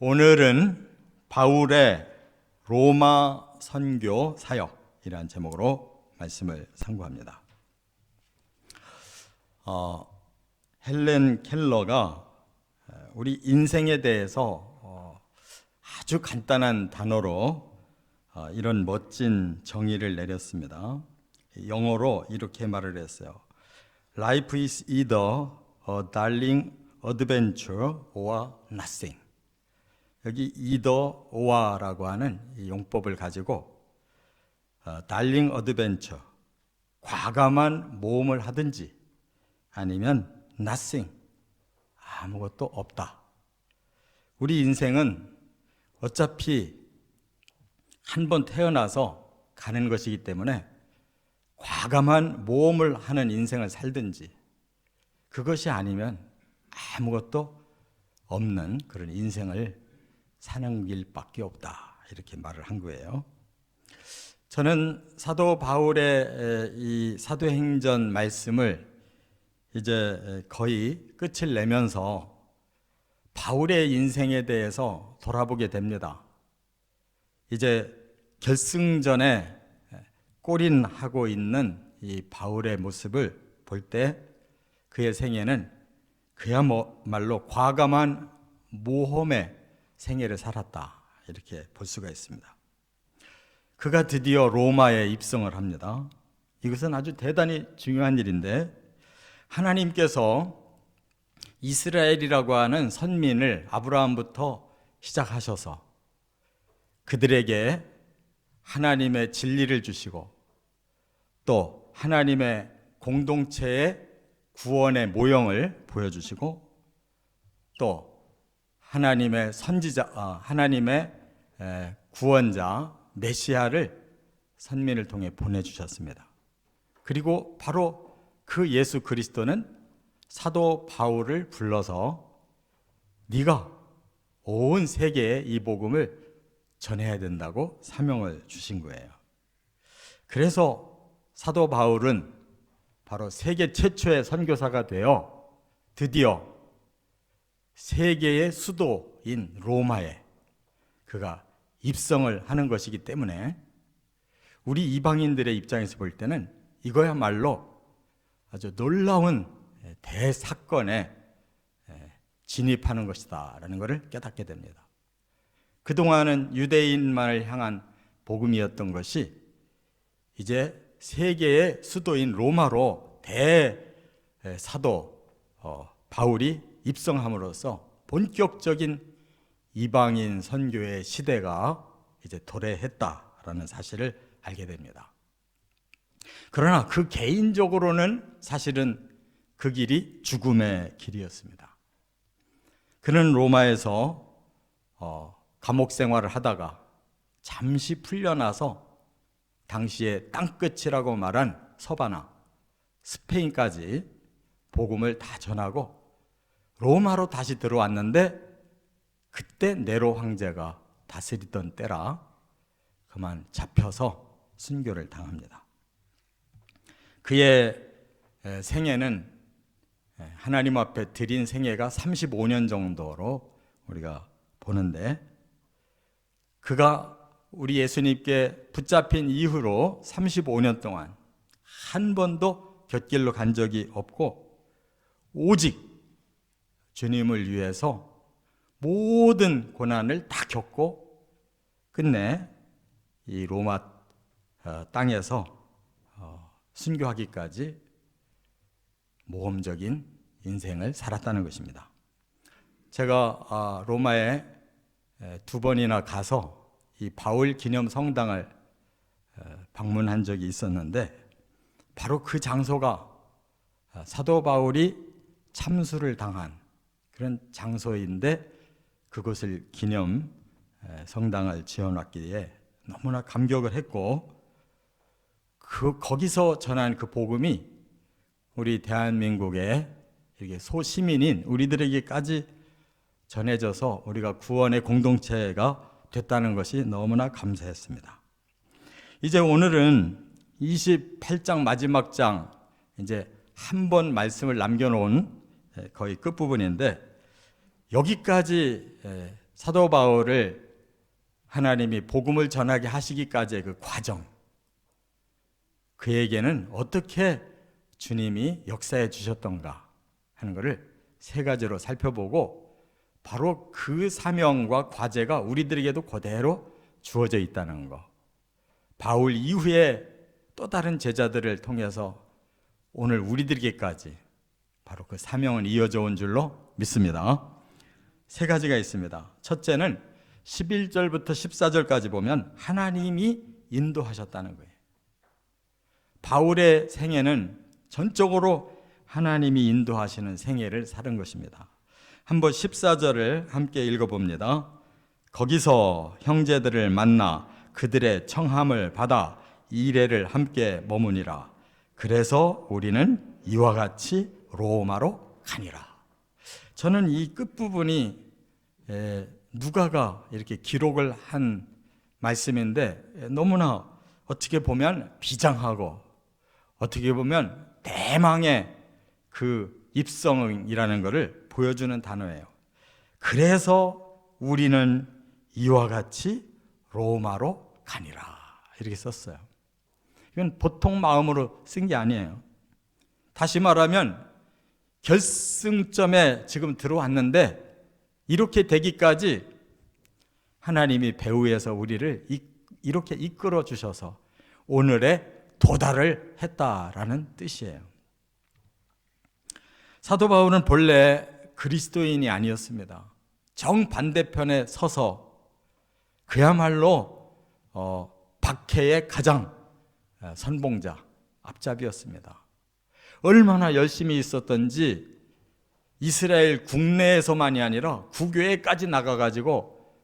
오늘은 바울의 로마 선교 사역이라는 제목으로 말씀을 상고합니다. 헬렌 켈러가 우리 인생에 대해서 아주 간단한 단어로 이런 멋진 정의를 내렸습니다. 영어로 이렇게 말을 했어요. Life is either a darling adventure or nothing. 여기 either or라고 하는 이 용법을 가지고 darling adventure, 과감한 모험을 하든지 아니면 nothing, 아무것도 없다. 우리 인생은 어차피 한 번 태어나서 가는 것이기 때문에 과감한 모험을 하는 인생을 살든지, 그것이 아니면 아무것도 없는 그런 인생을 사는 길밖에 없다, 이렇게 말을 한 거예요. 저는 사도 바울의 이 사도행전 말씀을 이제 거의 끝을 내면서 바울의 인생에 대해서 돌아보게 됩니다. 이제 결승전에 골인하고 있는 이 바울의 모습을 볼 때 그의 생애는 그야말로 과감한 모험의 생애를 살았다, 이렇게 볼 수가 있습니다. 그가 드디어 로마에 입성을 합니다. 이것은 아주 대단히 중요한 일인데, 하나님께서 이스라엘이라고 하는 선민을 아브라함부터 시작하셔서 그들에게 하나님의 진리를 주시고 또 하나님의 공동체의 구원의 모형을 보여주시고 또 하나님의 선지자, 하나님의 구원자 메시아를 선민을 통해 보내주셨습니다. 그리고 바로 그 예수 그리스도는 사도 바울을 불러서 네가 온 세계에 이 복음을 전해야 된다고 사명을 주신 거예요. 그래서 사도 바울은 바로 세계 최초의 선교사가 되어 드디어 세계의 수도인 로마에 그가 입성을 하는 것이기 때문에 우리 이방인들의 입장에서 볼 때는 이거야말로 아주 놀라운 대사건에 진입하는 것이다 라는 것을 깨닫게 됩니다. 그동안은 유대인만을 향한 복음이었던 것이 이제 세계의 수도인 로마로 대사도 바울이 입성함으로써 본격적인 이방인 선교의 시대가 이제 도래했다라는 사실을 알게 됩니다. 그러나 그 개인적으로는 사실은 그 길이 죽음의 길이었습니다. 그는 로마에서 감옥 생활을 하다가 잠시 풀려나서 당시에 땅끝이라고 말한 서바나, 스페인까지 복음을 다 전하고 로마로 다시 들어왔는데 그때 네로 황제가 다스리던 때라 그만 잡혀서 순교를 당합니다. 그의 생애는 하나님 앞에 드린 생애가 35년 정도로 우리가 보는데, 그가 우리 예수님께 붙잡힌 이후로 35년 동안 한 번도 곁길로 간 적이 없고 오직 주님을 위해서 모든 고난을 다 겪고 끝내 이 로마 땅에서 순교하기까지 모험적인 인생을 살았다는 것입니다. 제가 로마에 2번이나 가서 이 바울 기념 성당을 방문한 적이 있었는데, 바로 그 장소가 사도 바울이 참수를 당한 그런 장소인데 그곳을 기념 성당을 지어놨기에 너무나 감격을 했고, 거기서 전한 그 복음이 우리 대한민국의 이렇게 소시민인 우리들에게까지 전해져서 우리가 구원의 공동체가 됐다는 것이 너무나 감사했습니다. 이제 오늘은 28장 마지막 장, 이제 한 번 말씀을 남겨놓은 거의 끝부분인데, 여기까지 사도 바울을 하나님이 복음을 전하게 하시기까지의 그 과정, 그에게는 어떻게 주님이 역사해 주셨던가 하는 것을 세 가지로 살펴보고, 바로 그 사명과 과제가 우리들에게도 그대로 주어져 있다는 것, 바울 이후에 또 다른 제자들을 통해서 오늘 우리들에게까지 바로 그 사명은 이어져 온 줄로 믿습니다. 세 가지가 있습니다. 첫째는 11절부터 14절까지 보면 하나님이 인도하셨다는 거예요. 바울의 생애는 전적으로 하나님이 인도하시는 생애를 살은 것입니다. 한번 14절을 함께 읽어봅니다. 거기서 형제들을 만나 그들의 청함을 받아 이레를 함께 머무니라. 그래서 우리는 이와 같이 로마로 가니라. 저는 이 끝부분이 누가가 이렇게 기록을 한 말씀인데 너무나 어떻게 보면 비장하고 어떻게 보면 대망의 그 입성이라는 것을 보여주는 단어예요. 그래서 우리는 이와 같이 로마로 가니라 이렇게 썼어요. 이건 보통 마음으로 쓴 게 아니에요. 다시 말하면 결승점에 지금 들어왔는데 이렇게 되기까지 하나님이 배후에서 우리를 이렇게 이끌어 주셔서 오늘의 도달을 했다라는 뜻이에요. 사도 바울은 본래 그리스도인이 아니었습니다. 정반대편에 서서 그야말로 박해의 가장 선봉자, 앞잡이였습니다. 얼마나 열심히 있었던지 이스라엘 국내에서만이 아니라 국외까지 나가가지고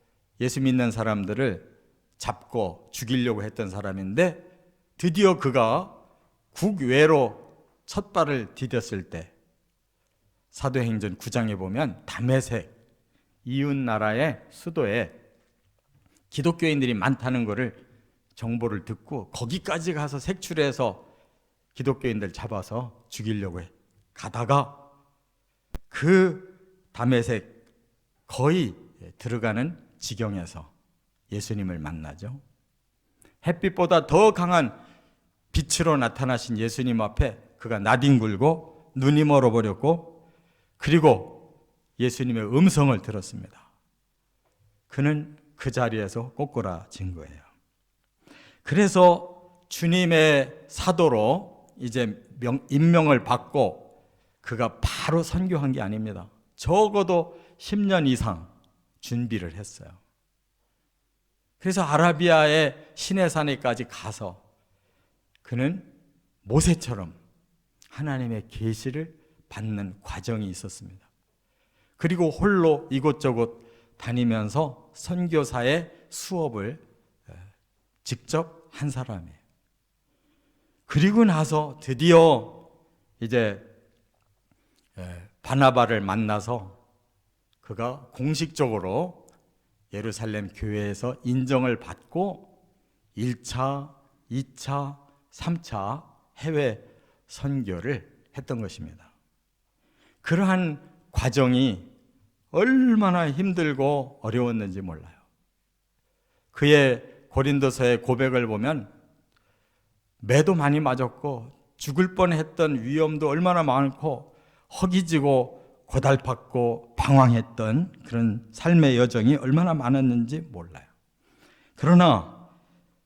예수 믿는 사람들을 잡고 죽이려고 했던 사람인데, 드디어 그가 국외로 첫 발을 디뎠을 때 사도행전 9장에 보면 다메섹, 이웃 나라의 수도에 기독교인들이 많다는 것을 정보를 듣고 거기까지 가서 색출해서 기독교인들 잡아서 죽이려고 가다가 그 다메섹 거의 들어가는 지경에서 예수님을 만나죠. 햇빛보다 더 강한 빛으로 나타나신 예수님 앞에 그가 나뒹굴고 눈이 멀어버렸고, 그리고 예수님의 음성을 들었습니다. 그는 그 자리에서 꼬꾸라진 거예요. 그래서 주님의 사도로 이제 임명을 받고 그가 바로 선교한 게 아닙니다. 적어도 10년 이상 준비를 했어요. 그래서 아라비아의 시내산에까지 가서 그는 모세처럼 하나님의 계시를 받는 과정이 있었습니다. 그리고 홀로 이곳저곳 다니면서 선교사의 수업을 직접 한 사람이에요. 그리고 나서 드디어 이제 바나바를 만나서 그가 공식적으로 예루살렘 교회에서 인정을 받고 1차, 2차, 3차 해외 선교를 했던 것입니다. 그러한 과정이 얼마나 힘들고 어려웠는지 몰라요. 그의 고린도서의 고백을 보면 매도 많이 맞았고 죽을 뻔했던 위험도 얼마나 많고 허기지고 고달팠고 방황했던 그런 삶의 여정이 얼마나 많았는지 몰라요. 그러나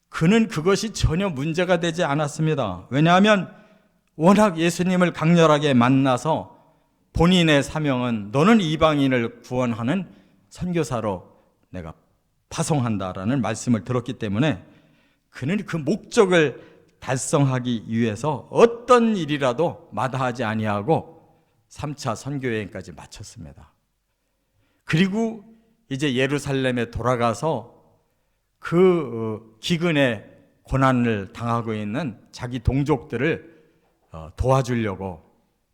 그는 그것이 전혀 문제가 되지 않았습니다. 왜냐하면 워낙 예수님을 강렬하게 만나서 본인의 사명은 너는 이방인을 구원하는 선교사로 내가 파송한다라는 말씀을 들었기 때문에 그는 그 목적을 달성하기 위해서 어떤 일이라도 마다하지 아니하고 3차 선교여행까지 마쳤습니다. 그리고 이제 예루살렘에 돌아가서 그 기근의 고난을 당하고 있는 자기 동족들을 도와주려고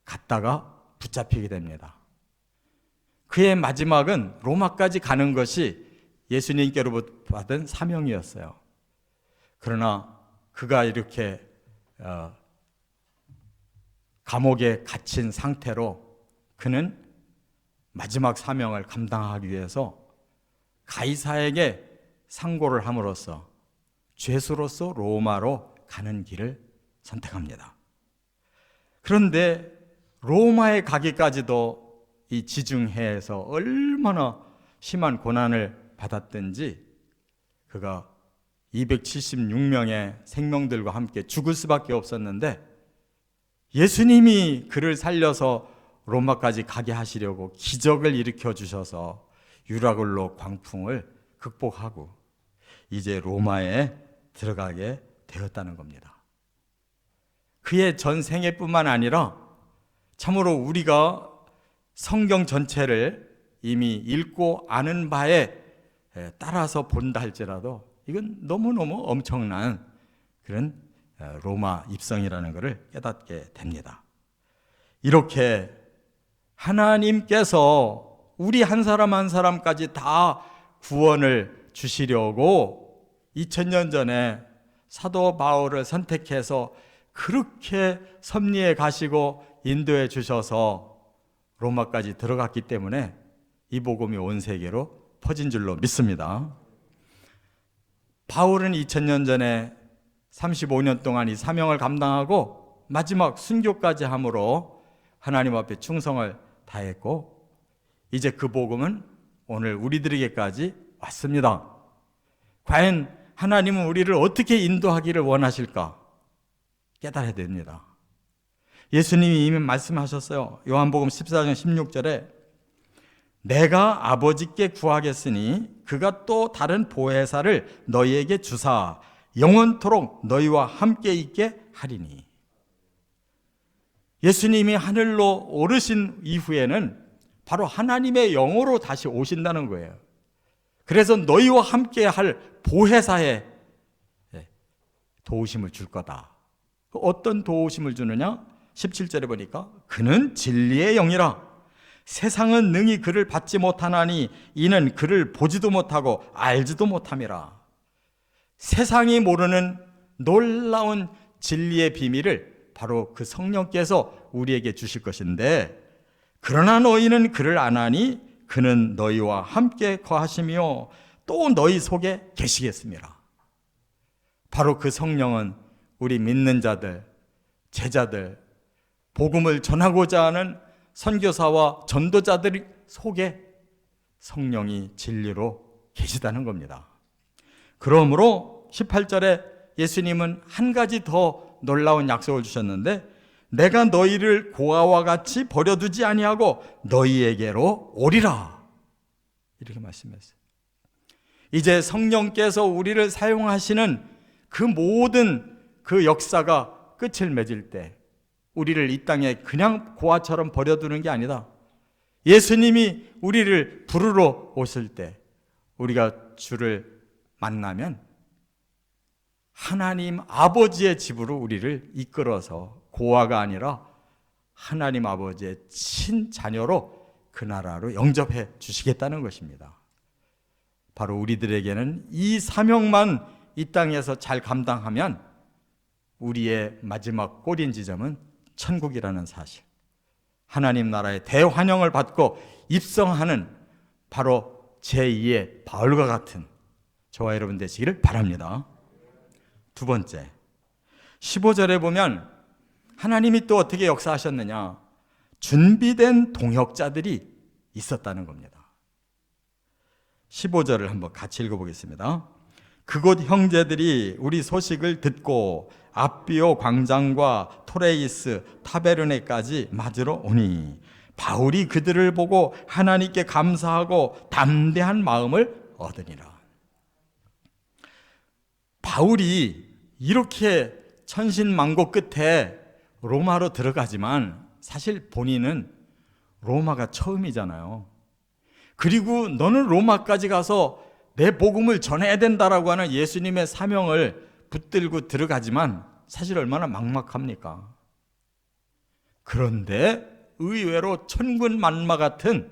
갔다가 붙잡히게 됩니다. 그의 마지막은 로마까지 가는 것이 예수님께로부터 받은 사명이었어요. 그러나 그가 이렇게 감옥에 갇힌 상태로 그는 마지막 사명을 감당하기 위해서 가이사에게 상고를 함으로써 죄수로서 로마로 가는 길을 선택합니다. 그런데 로마에 가기까지도 이 지중해에서 얼마나 심한 고난을 받았든지 그가 276명의 생명들과 함께 죽을 수밖에 없었는데 예수님이 그를 살려서 로마까지 가게 하시려고 기적을 일으켜 주셔서 유라굴로 광풍을 극복하고 이제 로마에 들어가게 되었다는 겁니다. 그의 전 생애뿐만 아니라 참으로 우리가 성경 전체를 이미 읽고 아는 바에 따라서 본다 할지라도 이건 너무너무 엄청난 그런 로마 입성이라는 것을 깨닫게 됩니다. 이렇게 하나님께서 우리 한 사람 한 사람까지 다 구원을 주시려고 2000년 전에 사도 바울을 선택해서 그렇게 섭리해 가시고 인도해 주셔서 로마까지 들어갔기 때문에 이 복음이 온 세계로 퍼진 줄로 믿습니다. 바울은 2000년 전에 35년 동안 이 사명을 감당하고 마지막 순교까지 함으로 하나님 앞에 충성을 다했고 이제 그 복음은 오늘 우리들에게까지 왔습니다. 과연 하나님은 우리를 어떻게 인도하기를 원하실까 깨달아야 됩니다. 예수님이 이미 말씀하셨어요. 요한복음 14장 16절에 내가 아버지께 구하겠으니 그가 또 다른 보혜사를 너희에게 주사 영원토록 너희와 함께 있게 하리니. 예수님이 하늘로 오르신 이후에는 바로 하나님의 영으로 다시 오신다는 거예요. 그래서 너희와 함께 할 보혜사의 도우심을 줄 거다. 어떤 도우심을 주느냐? 17절에 보니까 그는 진리의 영이라 세상은 능히 그를 받지 못하나니 이는 그를 보지도 못하고 알지도 못함이라. 세상이 모르는 놀라운 진리의 비밀을 바로 그 성령께서 우리에게 주실 것인데 그러나 너희는 그를 아나니 그는 너희와 함께 거하시며 또 너희 속에 계시겠습니다. 바로 그 성령은 우리 믿는 자들, 제자들, 복음을 전하고자 하는 선교사와 전도자들 속에 성령이 진리로 계시다는 겁니다. 그러므로 18절에 예수님은 한 가지 더 놀라운 약속을 주셨는데 내가 너희를 고아와 같이 버려두지 아니하고 너희에게로 오리라 이렇게 말씀했어요. 이제 성령께서 우리를 사용하시는 그 모든 그 역사가 끝을 맺을 때 우리를 이 땅에 그냥 고아처럼 버려두는 게 아니다. 예수님이 우리를 부르러 오실 때 우리가 주를 만나면 하나님 아버지의 집으로 우리를 이끌어서 고아가 아니라 하나님 아버지의 친자녀로 그 나라로 영접해 주시겠다는 것입니다. 바로 우리들에게는 이 사명만 이 땅에서 잘 감당하면 우리의 마지막 꼬린 지점은 천국이라는 사실, 하나님 나라의 대환영을 받고 입성하는 바로 제2의 바울과 같은 저와 여러분 되시기를 바랍니다. 두 번째, 15절에 보면 하나님이 또 어떻게 역사하셨느냐? 준비된 동역자들이 있었다는 겁니다. 15절을 한번 같이 읽어보겠습니다. 그곳 형제들이 우리 소식을 듣고 앞비오 광장과 토레이스 타베르네까지 맞으러 오니 바울이 그들을 보고 하나님께 감사하고 담대한 마음을 얻으니라. 바울이 이렇게 천신만고 끝에 로마로 들어가지만 사실 본인은 로마가 처음이잖아요. 그리고 너는 로마까지 가서 내 복음을 전해야 된다라고 하는 예수님의 사명을 붙들고 들어가지만 사실 얼마나 막막합니까? 그런데 의외로 천군만마 같은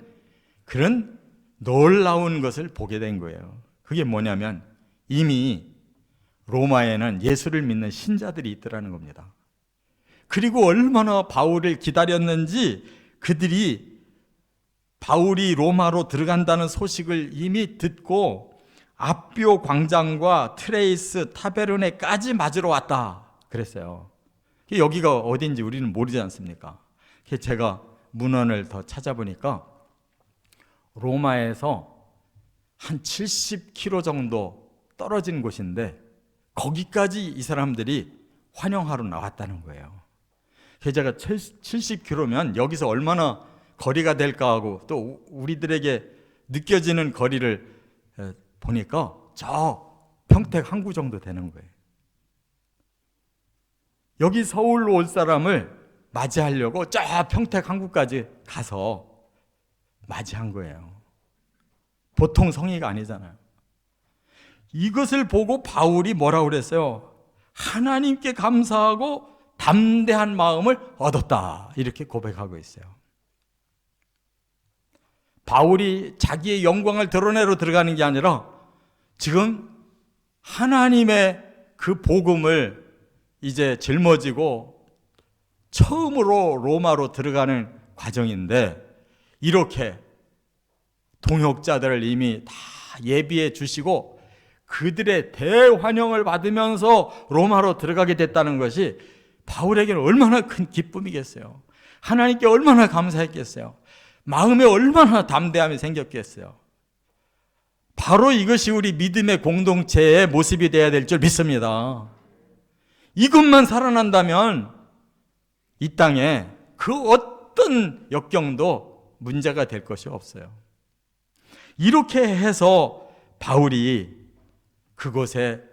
그런 놀라운 것을 보게 된 거예요. 그게 뭐냐면 이미 로마에는 예수를 믿는 신자들이 있더라는 겁니다. 그리고 얼마나 바울을 기다렸는지 그들이 바울이 로마로 들어간다는 소식을 이미 듣고 아비오 광장과 트레이스 타베르네까지 맞으러 왔다 그랬어요. 여기가 어딘지 우리는 모르지 않습니까? 제가 문헌을 더 찾아보니까 로마에서 한 70km 정도 떨어진 곳인데 거기까지 이 사람들이 환영하러 나왔다는 거예요. 제가 70km면 여기서 얼마나 거리가 될까 하고 또 우리들에게 느껴지는 거리를 보니까 저 평택 항구 정도 되는 거예요. 여기 서울로 올 사람을 맞이하려고 저 평택 항구까지 가서 맞이한 거예요. 보통 성의가 아니잖아요. 이것을 보고 바울이 뭐라고 그랬어요? 하나님께 감사하고 담대한 마음을 얻었다, 이렇게 고백하고 있어요. 바울이 자기의 영광을 드러내러 들어가는 게 아니라 지금 하나님의 그 복음을 이제 짊어지고 처음으로 로마로 들어가는 과정인데, 이렇게 동역자들을 이미 다 예비해 주시고 그들의 대환영을 받으면서 로마로 들어가게 됐다는 것이 바울에게는 얼마나 큰 기쁨이겠어요. 하나님께 얼마나 감사했겠어요. 마음에 얼마나 담대함이 생겼겠어요. 바로 이것이 우리 믿음의 공동체의 모습이 되어야 될 줄 믿습니다. 이것만 살아난다면 이 땅에 그 어떤 역경도 문제가 될 것이 없어요. 이렇게 해서 바울이 그곳에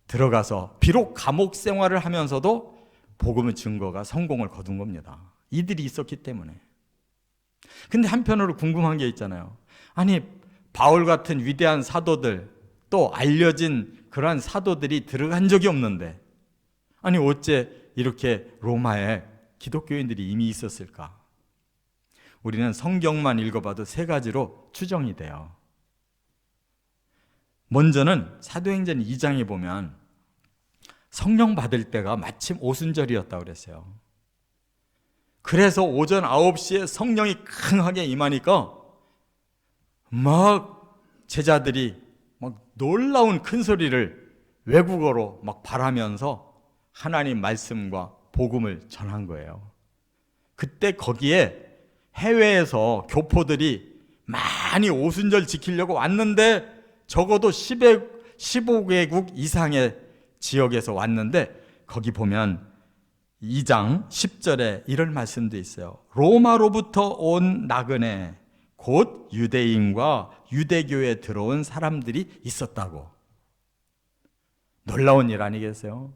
들어가서 비록 감옥 생활을 하면서도 복음의 증거가 성공을 거둔 겁니다. 이들이 있었기 때문에. 근데 한편으로 궁금한 게 있잖아요. 아니, 바울 같은 위대한 사도들, 또 알려진 그러한 사도들이 들어간 적이 없는데 아니 어째 이렇게 로마에 기독교인들이 이미 있었을까? 우리는 성경만 읽어봐도 세 가지로 추정이 돼요. 먼저는 사도행전 2장에 보면 성령 받을 때가 마침 오순절이었다고 그랬어요. 그래서 오전 9시에 성령이 강하게 임하니까 막 제자들이 막 놀라운 큰 소리를 외국어로 막 발하면서 하나님 말씀과 복음을 전한 거예요. 그때 거기에 해외에서 교포들이 많이 오순절 지키려고 왔는데 적어도 15개국 이상의 지역에서 왔는데 거기 보면 2장 10절에 이런 말씀도 있어요. 로마로부터 온 나그네 곧 유대인과 유대교에 들어온 사람들이 있었다고. 놀라운 일 아니겠어요?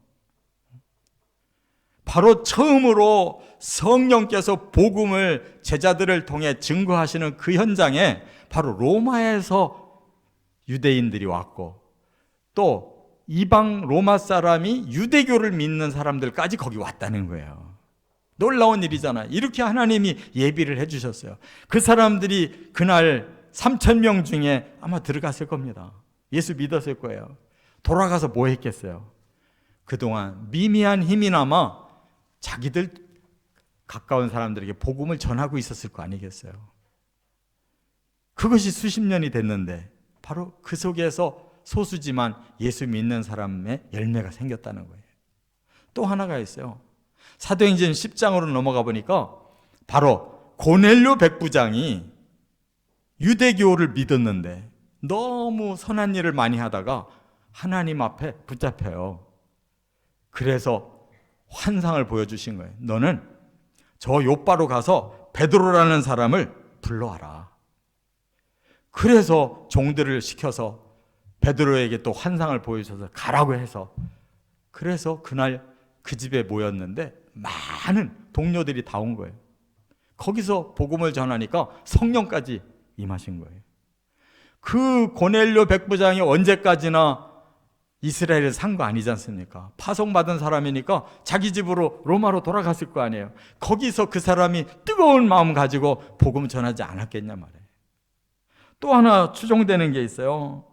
바로 처음으로 성령께서 복음을 제자들을 통해 증거하시는 그 현장에 바로 로마에서 유대인들이 왔고 또 이방 로마 사람이 유대교를 믿는 사람들까지 거기 왔다는 거예요. 놀라운 일이잖아요. 이렇게 하나님이 예비를 해주셨어요. 그 사람들이 그날 3,000명 중에 아마 들어갔을 겁니다. 예수 믿었을 거예요. 돌아가서 뭐 했겠어요? 그동안 미미한 힘이나마 자기들 가까운 사람들에게 복음을 전하고 있었을 거 아니겠어요? 그것이 수십 년이 됐는데 바로 그 속에서 소수지만 예수 믿는 사람의 열매가 생겼다는 거예요. 또 하나가 있어요. 사도행전 10장으로 넘어가 보니까 바로 고넬료 백부장이 유대교를 믿었는데 너무 선한 일을 많이 하다가 하나님 앞에 붙잡혀요. 그래서 환상을 보여주신 거예요. 너는 저 요바로 가서 베드로라는 사람을 불러와라. 그래서 종들을 시켜서 베드로에게 또 환상을 보여줘서 가라고 해서 그래서 그날 그 집에 모였는데 많은 동료들이 다 온 거예요. 거기서 복음을 전하니까 성령까지 임하신 거예요. 그 고넬료 백부장이 언제까지나 이스라엘을 산 거 아니지 않습니까? 파송받은 사람이니까 자기 집으로 로마로 돌아갔을 거 아니에요. 거기서 그 사람이 뜨거운 마음 가지고 복음 전하지 않았겠냐 말이에요. 또 하나 추정되는 게 있어요.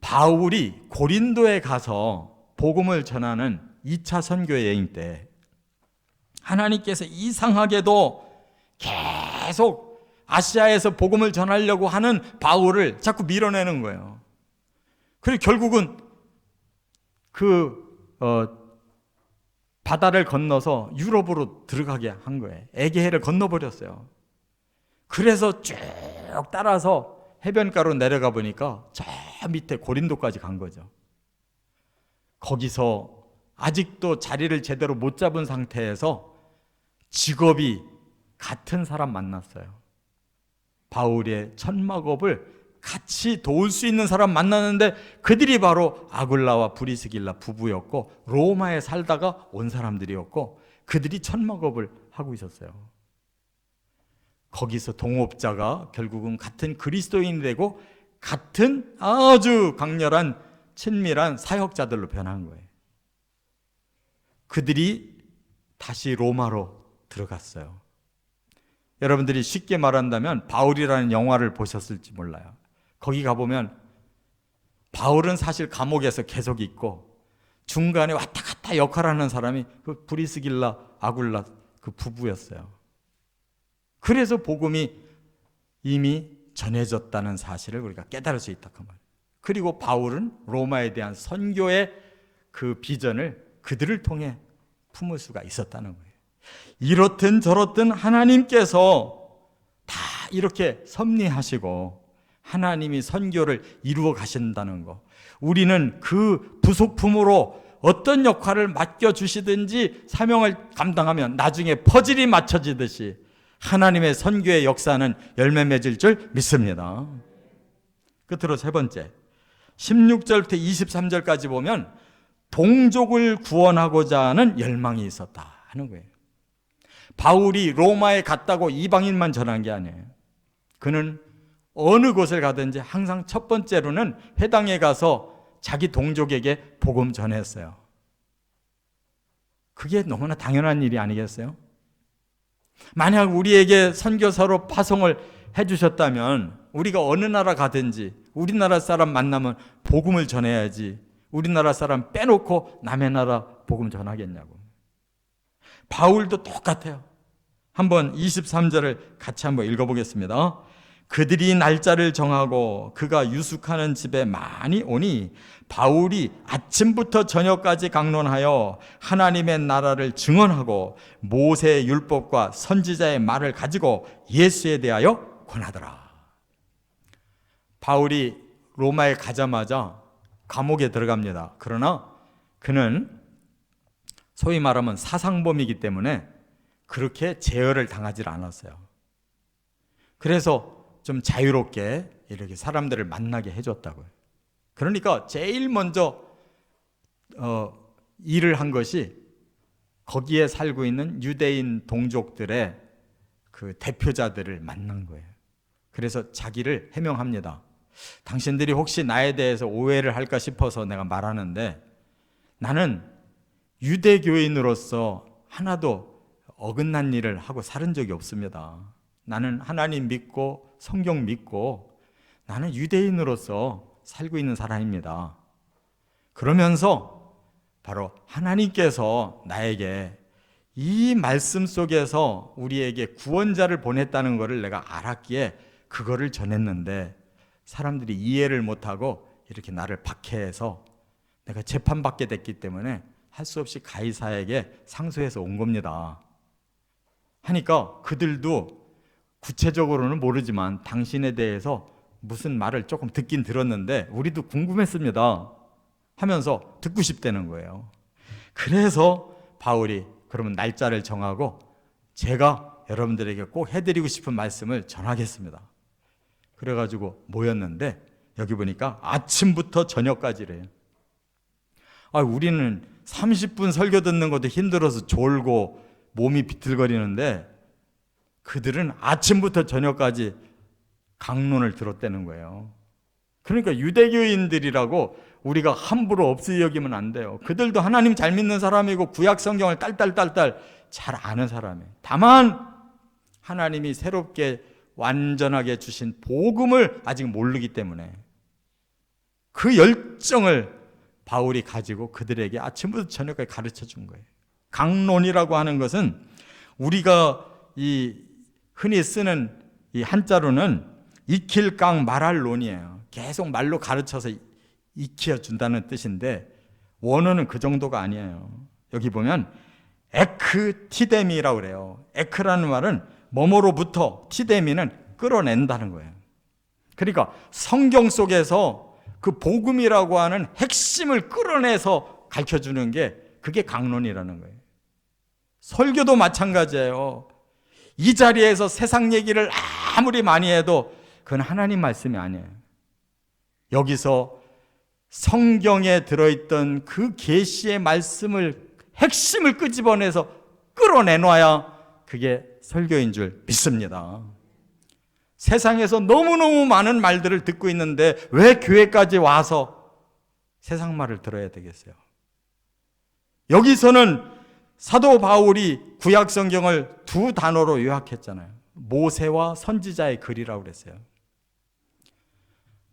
바울이 고린도에 가서 복음을 전하는 2차 선교 여행 때 하나님께서 이상하게도 계속 아시아에서 복음을 전하려고 하는 바울을 자꾸 밀어내는 거예요. 그리고 결국은 바다를 건너서 유럽으로 들어가게 한 거예요. 에게해를 건너버렸어요. 그래서 쭉 따라서 해변가로 내려가 보니까 저 밑에 고린도까지 간 거죠. 거기서 아직도 자리를 제대로 못 잡은 상태에서 직업이 같은 사람 만났어요. 바울의 천막업을 같이 도울 수 있는 사람 만났는데 그들이 바로 아굴라와 브리스길라 부부였고 로마에 살다가 온 사람들이었고 그들이 천막업을 하고 있었어요. 거기서 동업자가 결국은 같은 그리스도인이 되고 같은 아주 강렬한 친밀한 사역자들로 변한 거예요. 그들이 다시 로마로 들어갔어요. 여러분들이 쉽게 말한다면 바울이라는 영화를 보셨을지 몰라요. 거기 가보면 바울은 사실 감옥에서 계속 있고 중간에 왔다 갔다 역할하는 사람이 그 브리스길라 아굴라 그 부부였어요. 그래서 복음이 이미 전해졌다는 사실을 우리가 깨달을 수 있다 그 말. 그리고 바울은 로마에 대한 선교의 그 비전을 그들을 통해 품을 수가 있었다는 거예요. 이렇든 저렇든 하나님께서 다 이렇게 섭리하시고 하나님이 선교를 이루어 가신다는 거, 우리는 그 부속품으로 어떤 역할을 맡겨주시든지 사명을 감당하면 나중에 퍼즐이 맞춰지듯이 하나님의 선교의 역사는 열매 맺을 줄 믿습니다. 끝으로 세 번째, 16절부터 23절까지 보면 동족을 구원하고자 하는 열망이 있었다 하는 거예요. 바울이 로마에 갔다고 이방인만 전한 게 아니에요. 그는 어느 곳을 가든지 항상 첫 번째로는 회당에 가서 자기 동족에게 복음 전했어요. 그게 너무나 당연한 일이 아니겠어요? 만약 우리에게 선교사로 파송을 해주셨다면 우리가 어느 나라 가든지 우리나라 사람 만나면 복음을 전해야지 우리나라 사람 빼놓고 남의 나라 복음 전하겠냐고. 바울도 똑같아요. 한번 23절을 같이 한번 읽어보겠습니다. 그들이 날짜를 정하고 그가 유숙하는 집에 많이 오니 바울이 아침부터 저녁까지 강론하여 하나님의 나라를 증언하고 모세의 율법과 선지자의 말을 가지고 예수에 대하여 권하더라. 바울이 로마에 가자마자 감옥에 들어갑니다. 그러나 그는 소위 말하면 사상범이기 때문에 그렇게 제어를 당하지 않았어요. 그래서 좀 자유롭게 이렇게 사람들을 만나게 해줬다고요. 그러니까 제일 먼저 일을 한 것이 거기에 살고 있는 유대인 동족들의 그 대표자들을 만난 거예요. 그래서 자기를 해명합니다. 당신들이 혹시 나에 대해서 오해를 할까 싶어서 내가 말하는데 나는 유대교인으로서 하나도 어긋난 일을 하고 살은 적이 없습니다. 나는 하나님 믿고 성경 믿고 나는 유대인으로서 살고 있는 사람입니다. 그러면서 바로 하나님께서 나에게 이 말씀 속에서 우리에게 구원자를 보냈다는 것을 내가 알았기에 그거를 전했는데 사람들이 이해를 못하고 이렇게 나를 박해해서 내가 재판받게 됐기 때문에 할 수 없이 가이사에게 상소해서 온 겁니다 하니까 그들도 구체적으로는 모르지만 당신에 대해서 무슨 말을 조금 듣긴 들었는데 우리도 궁금했습니다 하면서 듣고 싶다는 거예요. 그래서 바울이 그러면 날짜를 정하고 제가 여러분들에게 꼭 해드리고 싶은 말씀을 전하겠습니다. 그래가지고 모였는데 여기 보니까 아침부터 저녁까지래요. 우리는 30분 설교 듣는 것도 힘들어서 졸고 몸이 비틀거리는데 그들은 아침부터 저녁까지 강론을 들었다는 거예요. 그러니까 유대교인들이라고 우리가 함부로 없이 여기면 안 돼요. 그들도 하나님 잘 믿는 사람이고 구약 성경을 딸딸딸딸 잘 아는 사람이에요. 다만 하나님이 새롭게 완전하게 주신 복음을 아직 모르기 때문에 그 열정을 바울이 가지고 그들에게 아침부터 저녁까지 가르쳐 준 거예요. 강론이라고 하는 것은 우리가 이 흔히 쓰는 이 한자로는 익힐깡 말할 논이에요. 계속 말로 가르쳐서 익혀준다는 뜻인데 원어는 그 정도가 아니에요. 여기 보면 에크티데미라고 그래요. 에크라는 말은 뭐뭐로부터, 티데미는 끌어낸다는 거예요. 그러니까 성경 속에서 그 복음이라고 하는 핵심을 끌어내서 가르쳐주는 게 그게 강론이라는 거예요. 설교도 마찬가지예요. 이 자리에서 세상 얘기를 아무리 많이 해도 그건 하나님 말씀이 아니에요. 여기서 성경에 들어있던 그 계시의 말씀을 핵심을 끄집어내서 끌어내놔야 그게 설교인 줄 믿습니다. 세상에서 너무너무 많은 말들을 듣고 있는데 왜 교회까지 와서 세상 말을 들어야 되겠어요? 여기서는 사도 바울이 구약 성경을 두 단어로 요약했잖아요. 모세와 선지자의 글이라고 그랬어요.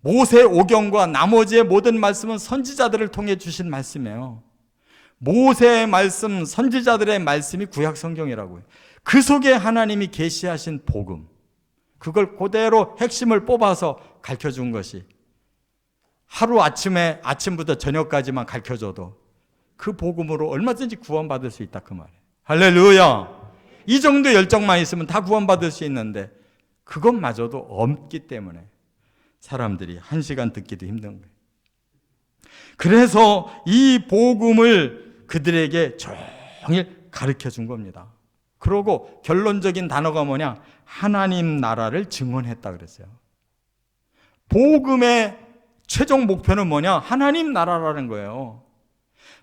모세 오경과 나머지의 모든 말씀은 선지자들을 통해 주신 말씀이에요. 모세의 말씀, 선지자들의 말씀이 구약 성경이라고요. 그 속에 하나님이 계시하신 복음, 그걸 그대로 핵심을 뽑아서 가르쳐준 것이 하루 아침부터 저녁까지만 가르쳐줘도 그 복음으로 얼마든지 구원받을 수 있다 그 말이에요. 할렐루야. 이 정도 열정만 있으면 다 구원받을 수 있는데 그것마저도 없기 때문에 사람들이 1시간 듣기도 힘든 거예요. 그래서 이 복음을 그들에게 종일 가르쳐 준 겁니다. 그러고 결론적인 단어가 뭐냐? 하나님 나라를 증언했다 그랬어요. 복음의 최종 목표는 뭐냐? 하나님 나라라는 거예요.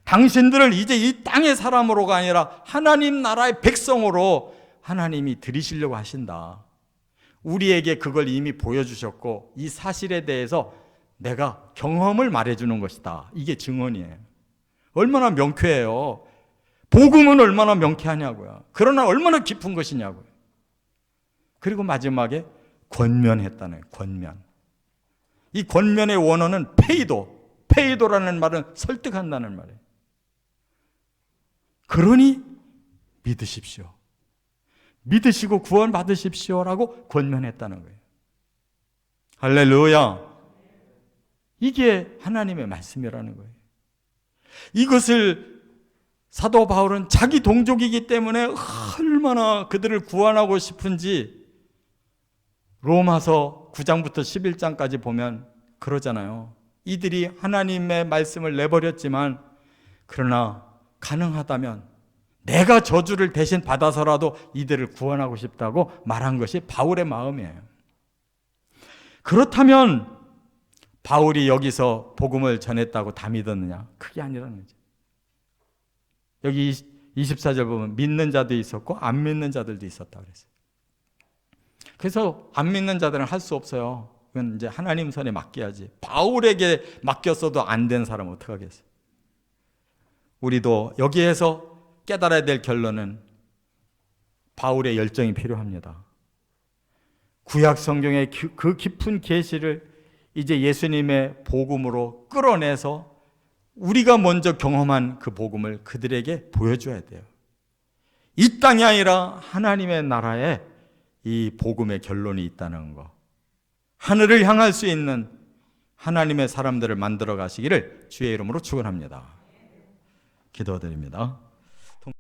당신들을 이제 이 땅의 사람으로가 아니라 하나님 나라의 백성으로 하나님이 들이시려고 하신다. 우리에게 그걸 이미 보여주셨고 이 사실에 대해서 내가 경험을 말해주는 것이다. 이게 증언이에요. 얼마나 명쾌해요. 복음은 얼마나 명쾌하냐고요. 그러나 얼마나 깊은 것이냐고요. 그리고 마지막에 권면했다는 거예요. 권면. 이 권면의 원어는 페이도라는 말은 설득한다는 말이에요. 그러니 믿으십시오. 믿으시고 구원 받으십시오라고 권면했다는 거예요. 할렐루야. 이게 하나님의 말씀이라는 거예요. 이것을 사도 바울은 자기 동족이기 때문에 얼마나 그들을 구원하고 싶은지 로마서 9장부터 11장까지 보면 그러잖아요. 이들이 하나님의 말씀을 내버렸지만 그러나 가능하다면 내가 저주를 대신 받아서라도 이들을 구원하고 싶다고 말한 것이 바울의 마음이에요. 그렇다면 바울이 여기서 복음을 전했다고 다 믿었느냐? 그게 아니라는 거죠. 여기 24절 보면 믿는 자도 있었고 안 믿는 자들도 있었다 그랬어요. 그래서 안 믿는 자들은 할 수 없어요. 그건 이제 하나님 손에 맡겨야지. 바울에게 맡겼어도 안 된 사람은 어떡하겠어요? 우리도 여기에서 깨달아야 될 결론은 바울의 열정이 필요합니다. 구약 성경의 그 깊은 계시를 이제 예수님의 복음으로 끌어내서 우리가 먼저 경험한 그 복음을 그들에게 보여줘야 돼요. 이 땅이 아니라 하나님의 나라에 이 복음의 결론이 있다는 거. 하늘을 향할 수 있는 하나님의 사람들을 만들어 가시기를 주의 이름으로 축원합니다. 기도드립니다.